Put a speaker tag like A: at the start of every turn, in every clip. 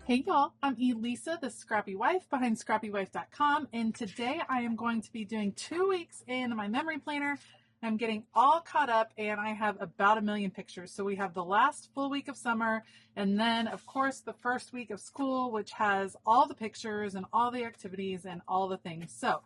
A: Hey y'all, I'm Elisa, the Scrappy Wife behind ScrappyWife.com, and today I am going to be doing 2 weeks in my memory planner. I'm getting all caught up and I have about 1,000,000 pictures. So we have the last full week of summer and then of course the first week of school, which has all the pictures and all the activities and all the things. So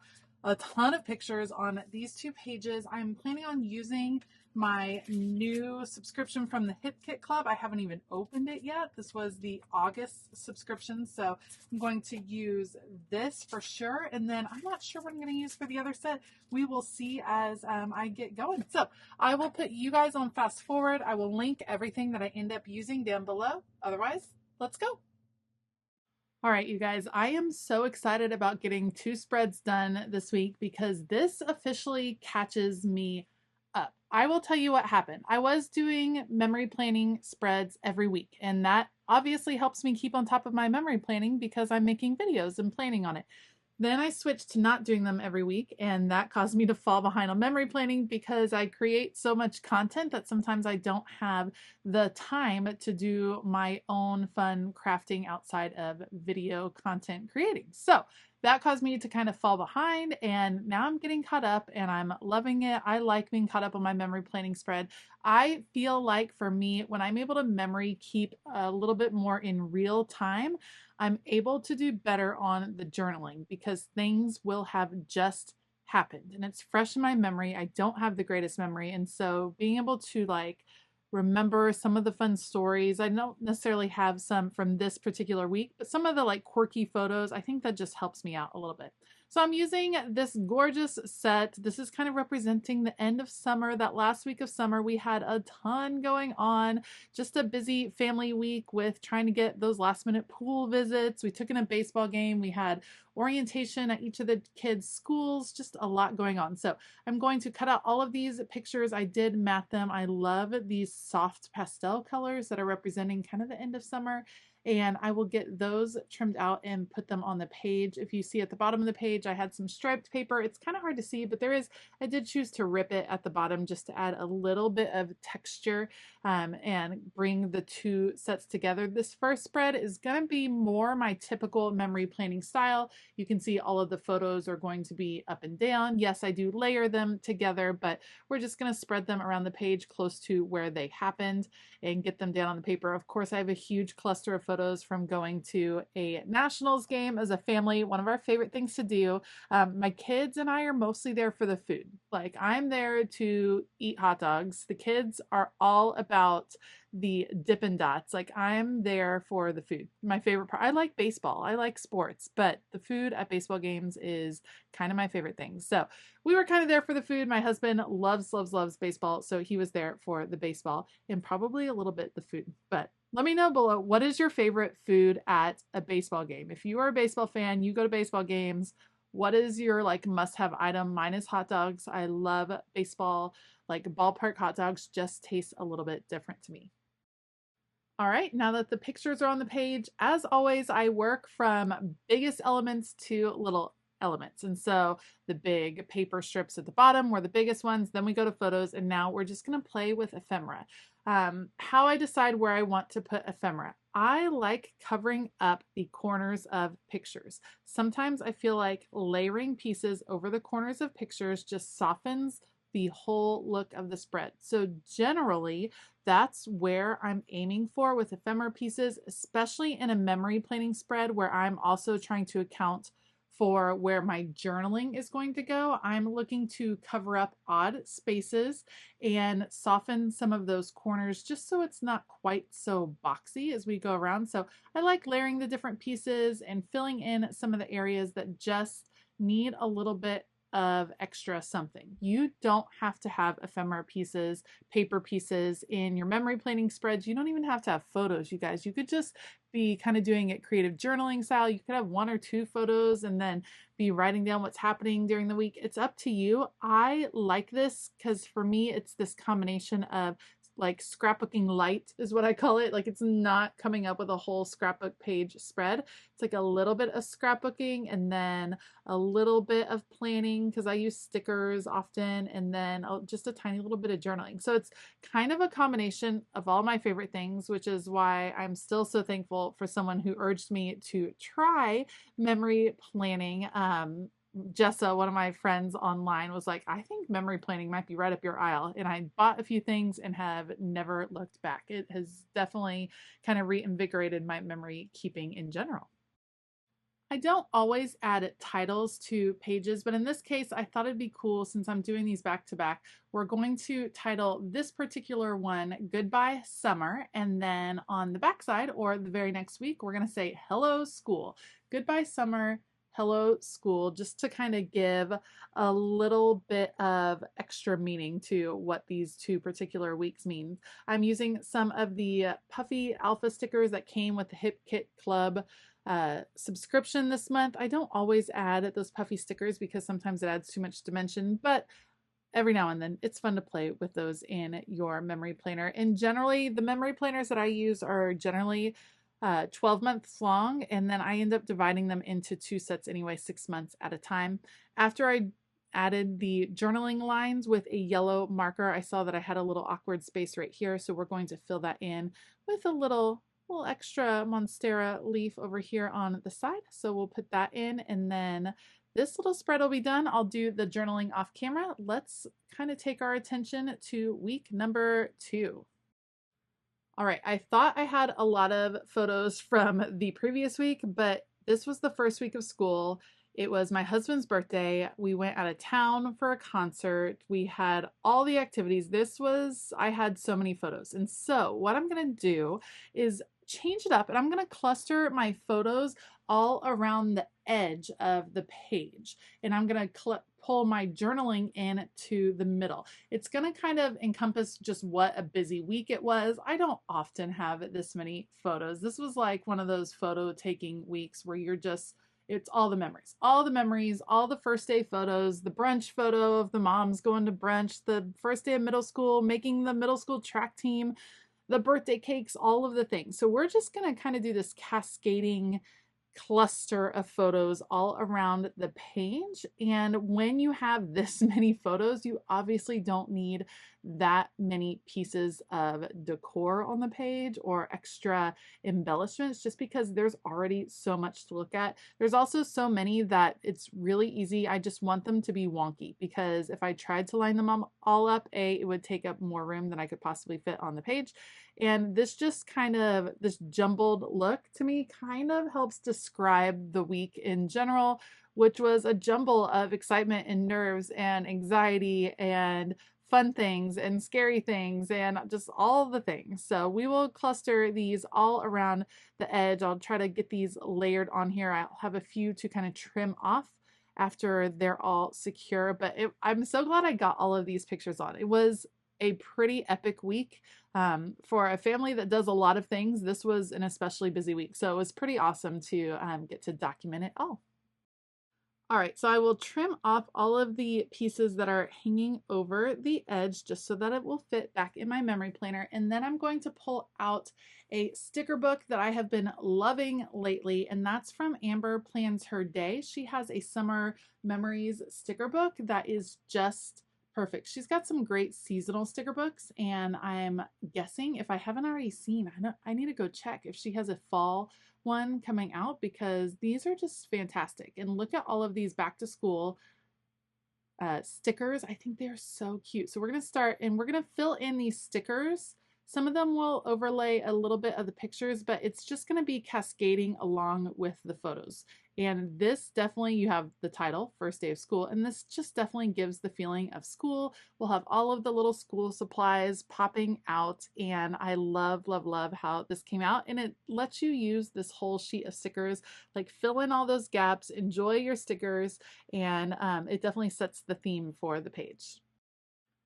A: a ton of pictures on these 2 pages. I'm planning on using my new subscription from the Hip Kit Club. I haven't even opened it yet. This was the August subscription, so I'm going to use this for sure. And then I'm not sure what I'm going to use for the other set. We will see as I get going. So I will put you guys on fast forward. I will link everything that I end up using down below. Otherwise, let's go. All right, you guys, I am so excited about getting 2 spreads done this week because this officially catches me up. I will tell you what happened. I was doing memory planning spreads every week, and that obviously helps me keep on top of my memory planning because I'm making videos and planning on it. Then I switched to not doing them every week, and that caused me to fall behind on memory planning because I create so much content that sometimes I don't have the time to do my own fun crafting outside of video content creating. So that caused me to kind of fall behind, and now I'm getting caught up and I'm loving it. I like being caught up on my memory planning spread. I feel like for me, when I'm able to memory keep a little bit more in real time, I'm able to do better on the journaling because things will have just happened and it's fresh in my memory. I don't have the greatest memory. And so being able to remember some of the fun stories, I don't necessarily have some from this particular week, but some of the quirky photos, I think that just helps me out a little bit. So I'm using this gorgeous set. This is kind of representing the end of summer. That last week of summer, we had a ton going on. Just a busy family week with trying to get those last minute pool visits. We took in a baseball game. We had orientation at each of the kids' schools, just a lot going on. So I'm going to cut out all of these pictures. I did mat them. I love these soft pastel colors that are representing kind of the end of summer. And I will get those trimmed out and put them on the page. If you see at the bottom of the page, I had some striped paper. It's kind of hard to see, but I did choose to rip it at the bottom just to add a little bit of texture and bring the 2 sets together. This first spread is going to be more my typical memory planning style. You can see all of the photos are going to be up and down. Yes, I do layer them together, but we're just going to spread them around the page close to where they happened and get them down on the paper. Of course, I have a huge cluster of photos from going to a Nationals game as a family, one of our favorite things to do. My kids and I are mostly there for the food. I'm there to eat hot dogs. The kids are all about the Dippin' Dots. I'm there for the food. My favorite part, I like baseball, I like sports, but the food at baseball games is kind of my favorite thing. So we were kind of there for the food. My husband loves baseball, so he was there for the baseball and probably a little bit the food. But let me know below, what is your favorite food at a baseball game? If you are a baseball fan, you go to baseball games, what is your must-have item? Mine is hot dogs. I love baseball. Ballpark hot dogs just taste a little bit different to me. All right, now that the pictures are on the page, as always, I work from biggest elements to little elements. And so the big paper strips at the bottom were the biggest ones. Then we go to photos, and now we're just going to play with ephemera. How I decide where I want to put ephemera. I like covering up the corners of pictures. Sometimes I feel like layering pieces over the corners of pictures just softens the whole look of the spread. So generally, that's where I'm aiming for with ephemera pieces, especially in a memory planning spread where I'm also trying to account for where my journaling is going to go. I'm looking to cover up odd spaces and soften some of those corners just so it's not quite so boxy as we go around. So I like layering the different pieces and filling in some of the areas that just need a little bit of extra something. You don't have to have ephemera pieces, paper pieces in your memory planning spreads. You don't even have to have photos, you guys. You could just be kind of doing it creative journaling style. You could have 1 or 2 photos and then be writing down what's happening during the week. It's up to you. I like this because for me, it's this combination of like scrapbooking light is what I call it. Like it's not coming up with a whole scrapbook page spread. It's like a little bit of scrapbooking and then a little bit of planning because I use stickers often, and then just a tiny little bit of journaling. So it's kind of a combination of all my favorite things, which is why I'm still so thankful for someone who urged me to try memory planning. Jessa, one of my friends online, was like, I think memory planning might be right up your aisle. And I bought a few things and have never looked back. It has definitely kind of reinvigorated my memory keeping in general. I don't always add titles to pages, but in this case, I thought it'd be cool since I'm doing these back to back. We're going to title this particular one Goodbye Summer, and then on the back side or the very next week, we're going to say Hello School. Goodbye Summer, Hello School, just to kind of give a little bit of extra meaning to what these two particular weeks mean. I'm using some of the puffy alpha stickers that came with the Hip Kit Club subscription this month. I don't always add those puffy stickers because sometimes it adds too much dimension, but every now and then it's fun to play with those in your memory planner. And generally, the memory planners that I use are generally 12 months long, and then I end up dividing them into 2 sets anyway, 6 months at a time. After I added the journaling lines with a yellow marker, I saw that I had a little awkward space right here, so we're going to fill that in with a little extra Monstera leaf over here on the side. So we'll put that in, and then this little spread will be done. I'll do the journaling off camera. Let's kind of take our attention to week number 2. All right, I thought I had a lot of photos from the previous week, but this was the first week of school. It was my husband's birthday. We went out of town for a concert. We had all the activities. I had so many photos. And so what I'm going to do is change it up, and I'm going to cluster my photos all around the edge of the page. And I'm going to pull my journaling in to the middle. It's going to kind of encompass just what a busy week it was. I don't often have this many photos. This was like one of those photo taking weeks where it's all the memories, all the first day photos, the brunch photo of the moms going to brunch, the first day of middle school, making the middle school track team, the birthday cakes, all of the things. So we're just going to kind of do this cascading cluster of photos all around the page. And when you have this many photos, you obviously don't need that many pieces of decor on the page or extra embellishments, just because there's already so much to look at. There's also so many that it's really easy. I just want them to be wonky, because if I tried to line them all up, it would take up more room than I could possibly fit on the page. And this jumbled look to me kind of helps describe the week in general, which was a jumble of excitement and nerves and anxiety and fun things and scary things and just all the things. So we will cluster these all around the edge. I'll try to get these layered on here. I'll have a few to kind of trim off after they're all secure, but I'm so glad I got all of these pictures on. It was a pretty epic week. For a family that does a lot of things, this was an especially busy week. So it was pretty awesome to get to document it all. All right, so I will trim off all of the pieces that are hanging over the edge just so that it will fit back in my memory planner. And then I'm going to pull out a sticker book that I have been loving lately, and that's from Amber Plans Her Day. She has a summer memories sticker book that is just perfect. She's got some great seasonal sticker books, and I'm guessing, if I haven't already seen, I need to go check if she has a fall one coming out, because these are just fantastic. And look at all of these back to school stickers. I think they're so cute. So we're going to start, and we're going to fill in these stickers. Some of them will overlay a little bit of the pictures, but it's just going to be cascading along with the photos. And this definitely, you have the title, First Day of School, and this just definitely gives the feeling of school. We'll have all of the little school supplies popping out, and I love, love, love how this came out. And it lets you use this whole sheet of stickers, like fill in all those gaps, enjoy your stickers, and it definitely sets the theme for the page.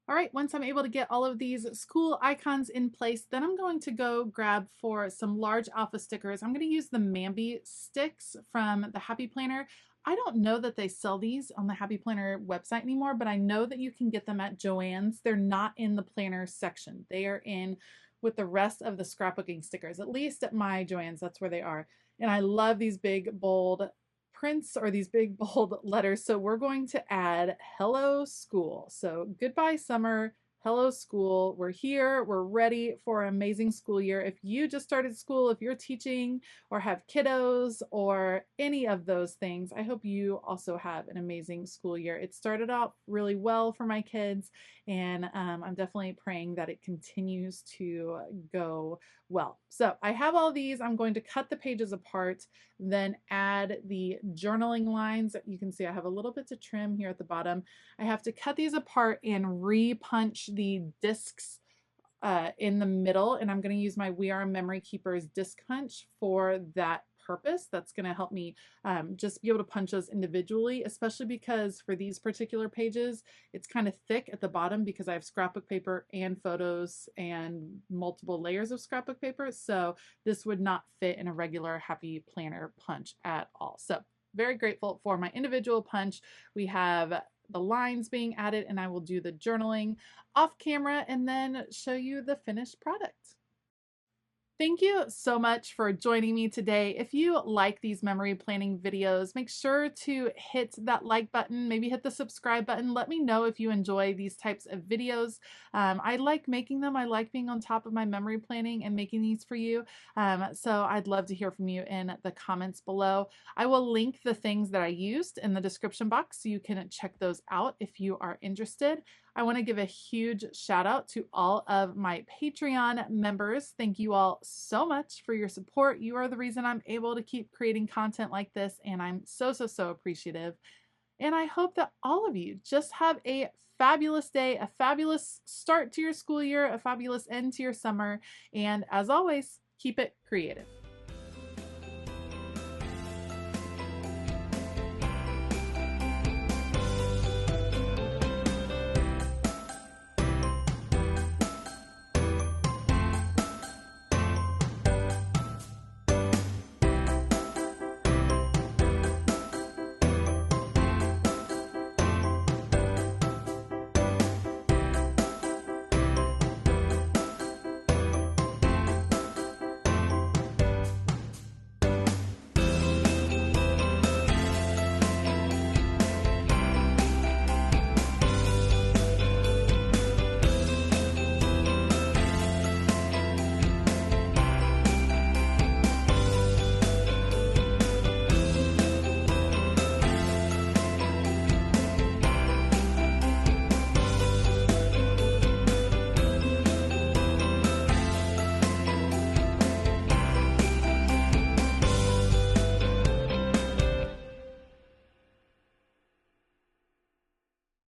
A: All right, once I'm able to get all of these school icons in place, then I'm going to go grab for some large alpha stickers. I'm going to use the Mambi sticks from the Happy Planner. I don't know that they sell these on the Happy Planner website anymore, but I know that you can get them at Joann's. They're not in the planner section. They are in with the rest of the scrapbooking stickers, at least at my Joann's, that's where they are. And I love these big bold prints or these big bold letters. So we're going to add hello school. So goodbye summer, hello school. We're here, we're ready for an amazing school year. If you just started school, if you're teaching or have kiddos or any of those things, I hope you also have an amazing school year. It started out really well for my kids, and I'm definitely praying that it continues to go well. So I have all these. I'm going to cut the pages apart, then add the journaling lines. You can see I have a little bit to trim here at the bottom. I have to cut these apart and re-punch the discs in the middle, and I'm going to use my We Are Memory Keepers disc punch for that purpose. That's going to help me just be able to punch those individually, especially because for these particular pages, it's kind of thick at the bottom because I have scrapbook paper and photos and multiple layers of scrapbook paper. So this would not fit in a regular Happy Planner punch at all. So very grateful for my individual punch. We have the lines being added, and I will do the journaling off camera and then show you the finished product. Thank you so much for joining me today. If you like these memory planning videos, make sure to hit that like button, maybe hit the subscribe button. Let me know if you enjoy these types of videos. I like making them. I like being on top of my memory planning and making these for you. So I'd love to hear from you in the comments below. I will link the things that I used in the description box so you can check those out if you are interested. I want to give a huge shout out to all of my Patreon members. Thank you all so much for your support. You are the reason I'm able to keep creating content like this, and I'm so appreciative. And I hope that all of you just have a fabulous day, a fabulous start to your school year, a fabulous end to your summer, and as always, keep it creative.